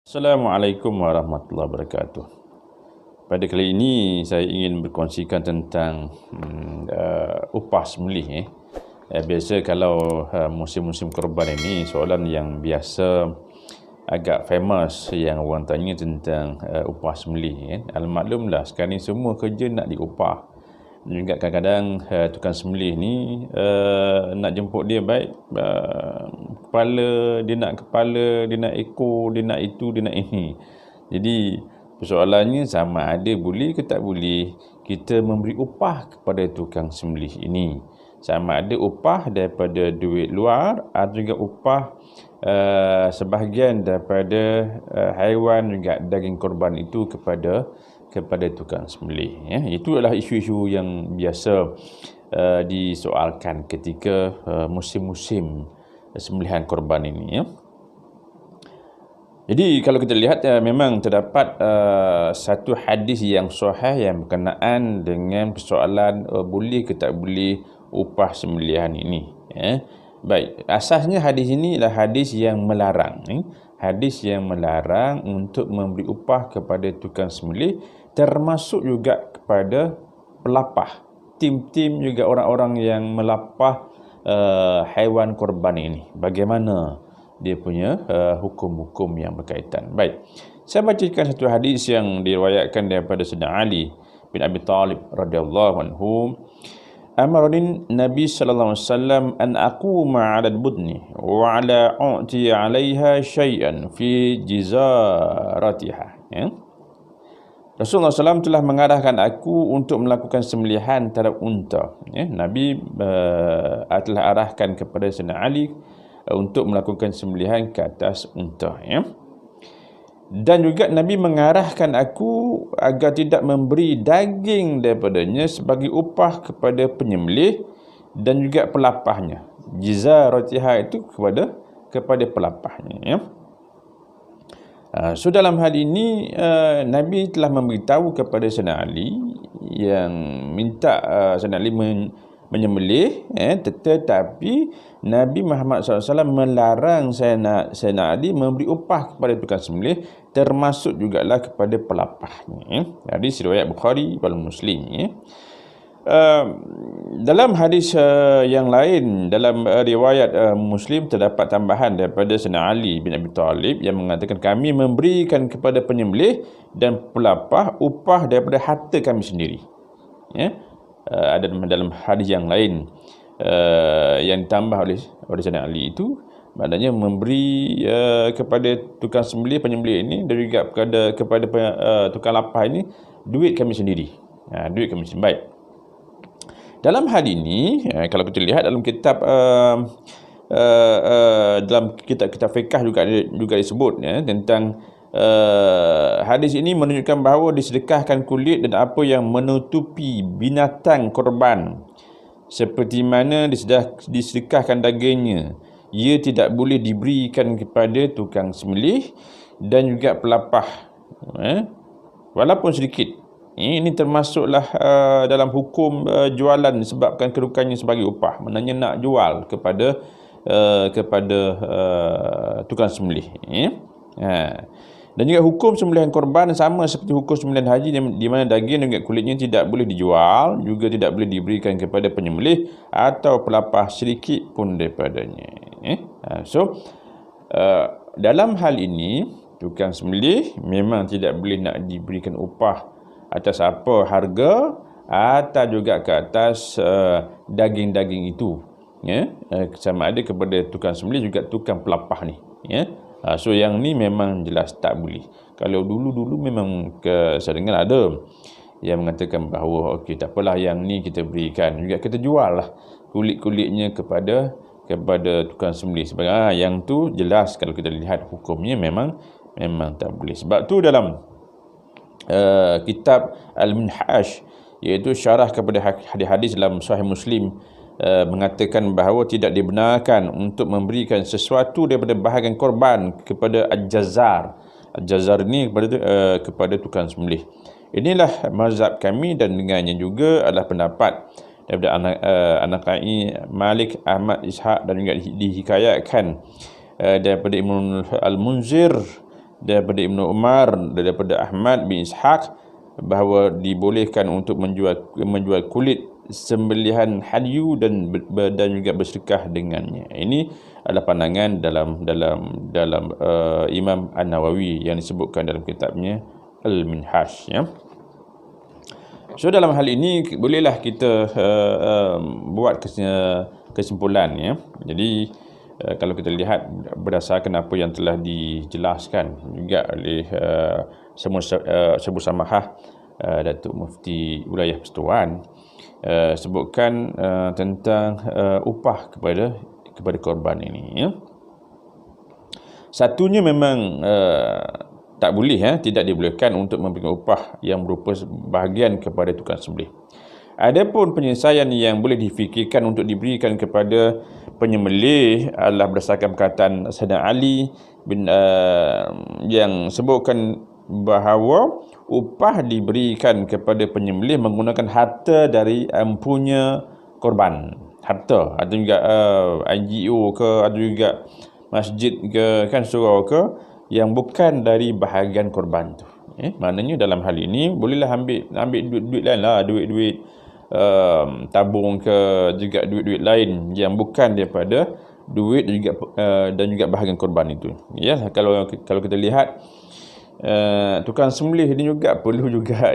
Assalamualaikum warahmatullahi wabarakatuh. Pada kali ini saya ingin berkongsikan tentang upah sembelih. Biasa kalau musim-musim korban ini soalan yang biasa agak famous yang orang tanya tentang upah sembelih. Al-maklumlah sekarang ni semua kerja nak diupah. Dan juga kadang-kadang tukang sembelih ni nak jemput dia baik kepala, dia nak ekor, dia nak itu, dia nak ini. Jadi persoalannya sama ada boleh ke tak boleh kita memberi upah kepada tukang sembelih ini. Sama ada upah daripada duit luar atau juga upah sebahagian daripada haiwan juga daging korban itu kepada tukang sembelih. Itu adalah isu-isu yang biasa disoalkan ketika musim-musim sembelihan korban ini. Jadi kalau kita lihat memang terdapat satu hadis yang sahih yang berkenaan dengan persoalan boleh ke tak boleh upah sembelihan ini. Baik, asasnya hadis ini adalah hadis yang melarang. Hadis yang melarang untuk memberi upah kepada tukang sembelih, termasuk juga kepada pelapah, tim-tim juga orang-orang yang melapah haiwan korban ini. Bagaimana dia punya hukum-hukum yang berkaitan. Baik, saya bacakan satu hadis yang diriwayatkan daripada Sayyidina Ali bin Abi Talib radhiyallahu anhu. Amarani Nabi sallallahu alaihi wasallam an aquma 'ala al-budni wa 'ala u'ti 'alayha syai'an fi jizaratiha. Rasulullah SAW telah mengarahkan aku untuk melakukan sembelihan terhadap unta. Nabi telah arahkan kepada Sayyidina Ali untuk melakukan sembelihan ke atas unta. Dan juga Nabi mengarahkan aku agar tidak memberi daging daripadanya sebagai upah kepada penyembelih dan juga pelapahnya. Jizaratiha itu kepada pelapahnya. So dalam hal ini Nabi telah memberitahu kepada Sayyidina Ali yang minta Sayyidina Ali menyembelih, tetapi Nabi Muhammad SAW melarang Sayyidina Ali memberi upah kepada tukang sembelih, termasuk jugalah kepada pelapahnya. Hadis riwayat Bukhari wal Muslim. Dalam hadis yang lain, dalam riwayat Muslim terdapat tambahan daripada Sayyidina Ali bin Abi Talib yang mengatakan, kami memberikan kepada penyembelih dan pelapah upah daripada harta kami sendiri. Ada dalam hadis yang lain yang ditambah oleh Sayyidina Ali itu, maknanya memberi kepada tukang sembelih, penyembelih ini, dan juga kepada tukang lapah ini duit kami sendiri. Duit kami sendiri. Baik. Dalam hal ini, kalau kita lihat dalam kitab dalam kitab fiqh juga disebut tentang hadis ini menunjukkan bahawa disedekahkan kulit dan apa yang menutupi binatang korban seperti mana disedekahkan dagingnya, ia tidak boleh diberikan kepada tukang sembelih dan juga pelapah, walaupun sedikit. Ini termasuklah dalam hukum jualan disebabkan kedudukannya sebagai upah. Maknanya nak jual kepada tukang sembelih. Dan juga hukum sembelihan korban sama seperti hukum sembelihan haji, di mana daging dan juga kulitnya tidak boleh dijual, juga tidak boleh diberikan kepada penyembelih atau pelapah sedikit pun daripadanya. Dalam hal ini tukang sembelih memang tidak boleh nak diberikan upah atas apa harga atau juga ke atas daging-daging itu. Sama ada kepada tukang sembelih juga tukang pelapah ni. So yang ni memang jelas tak boleh. Kalau dulu-dulu memang saya dengar ada yang mengatakan bahawa okey, tak apalah, yang ni kita berikan, juga kita jual lah kulit-kulitnya kepada tukang sembelih. Sebagai yang tu jelas kalau kita lihat hukumnya memang tak boleh. Sebab tu dalam kitab Al-Minhaj, iaitu syarah kepada hadis-hadis dalam Sahih Muslim, mengatakan bahawa tidak dibenarkan untuk memberikan sesuatu daripada bahagian korban kepada Al-Jazar. Al-Jazar ni kepada tukang sembelih. Inilah mazhab kami, dan dengannya juga adalah pendapat daripada An-Nakhai, Malik, Ahmad, Ishaq, dan juga dihikayatkan daripada Ibn Al-Munzir daripada Ibnu Umar, daripada Ahmad bin Ishaq, bahawa dibolehkan untuk menjual kulit sembelihan hadyu dan juga bersedekah dengannya. Ini adalah pandangan dalam Imam An-Nawawi yang disebutkan dalam kitabnya Al-Minhaj, ya. So dalam hal ini bolehlah kita buat kesimpulan, ya. Jadi kalau kita lihat berdasarkan apa yang telah dijelaskan juga oleh Semua Samahah Datuk Mufti Wilayah Persatuan, sebutkan tentang upah kepada korban ini, ya. Satunya memang tak boleh, tidak dibolehkan untuk memberikan upah yang berupa bahagian kepada tukang sembelih. Adapun penyelesaian yang boleh difikirkan untuk diberikan kepada penyembelih adalah berdasarkan perkataan Sayyidina Ali yang sebutkan bahawa upah diberikan kepada penyembelih menggunakan harta dari empunya korban. Harta, ada juga NGO ke, ada juga masjid ke, kan, surau ke, yang bukan dari bahagian korban tu. Maknanya dalam hal ini bolehlah ambil duit lain lah, duit tabung ke, juga duit lain yang bukan daripada duit dan juga bahagian korban itu. Ya, kalau kita lihat tukang sembelih ini juga perlu juga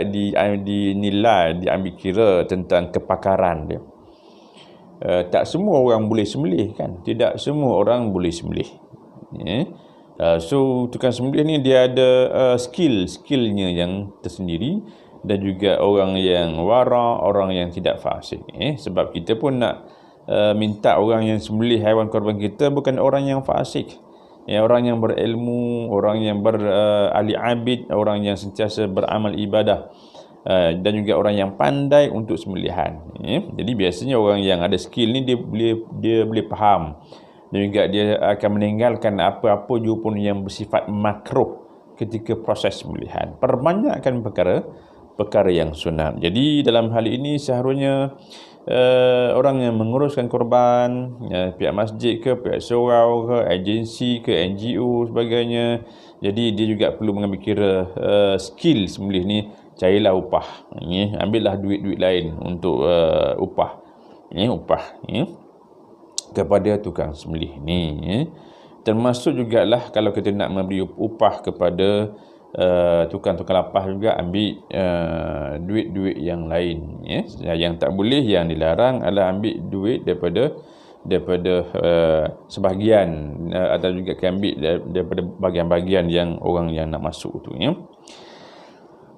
dinilai, diambil kira tentang kepakaran dia. Tak semua orang boleh sembelih, kan? Tidak semua orang boleh sembelih. So tukang sembelih ni dia ada skillnya yang tersendiri, dan juga orang yang wara, orang yang tidak fasik. Sebab kita pun nak minta orang yang sembelih haiwan korban kita bukan orang yang fasik, orang yang berilmu, orang yang ahli abid, orang yang sentiasa beramal ibadah, dan juga orang yang pandai untuk sembelihan. Jadi biasanya orang yang ada skill ni dia boleh faham, dan juga dia akan meninggalkan apa-apa juga pun yang bersifat makruh ketika proses sembelihan. Perbanyakkan perkara yang sunat. Jadi dalam hal ini seharusnya orang yang menguruskan korban, pihak masjid ke, pihak surau ke, agensi ke, NGO sebagainya, jadi dia juga perlu mengambil kira skill sembelih ni, carilah upah, ambillah duit lain untuk upah kepada tukang sembelih ni. Termasuk jugalah kalau kita nak memberi upah kepada tukang-tukang lapas juga, ambil duit-duit yang lain. Yang tak boleh, yang dilarang adalah ambil duit daripada sebahagian, atau juga ambil daripada bahagian-bahagian yang orang yang nak masuk tu.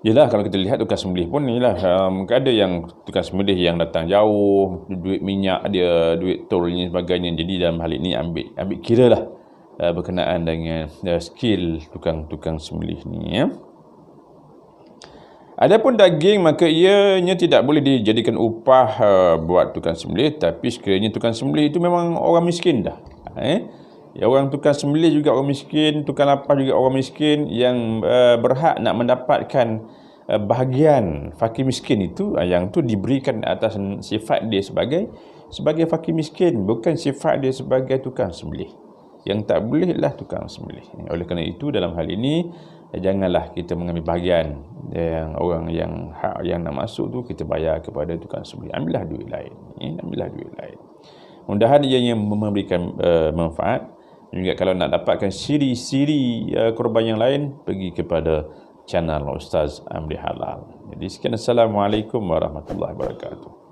Yelah, kalau kita lihat tukang sembelih pun ni lah, ada yang tukang sembelih yang datang jauh, duit minyak dia, duit tolnya sebagainya. Jadi dalam hal ini ambil kira lah berkenaan dengan skill tukang sembelih ni, ya. Adapun daging, maka ianya tidak boleh dijadikan upah buat tukang sembelih, tapi sekiranya tukang sembelih itu memang orang miskin dah. Orang tukang sembelih juga orang miskin, tukang lapas juga orang miskin yang berhak nak mendapatkan bahagian fakir miskin itu, yang tu diberikan atas sifat dia sebagai fakir miskin, bukan sifat dia sebagai tukang sembelih. Yang tak boleh lah tukang sembelih. Oleh kerana itu dalam hal ini janganlah kita mengambil bahagian yang orang yang hak yang nak masuk tu kita bayar kepada tukang sembelih. Ambillah duit lain. Mudah-mudahan ia yang memberikan manfaat. Juga kalau nak dapatkan siri-siri korban yang lain, pergi kepada channel Ustaz Amri Halal. Jadi sekian, Assalamualaikum warahmatullahi wabarakatuh.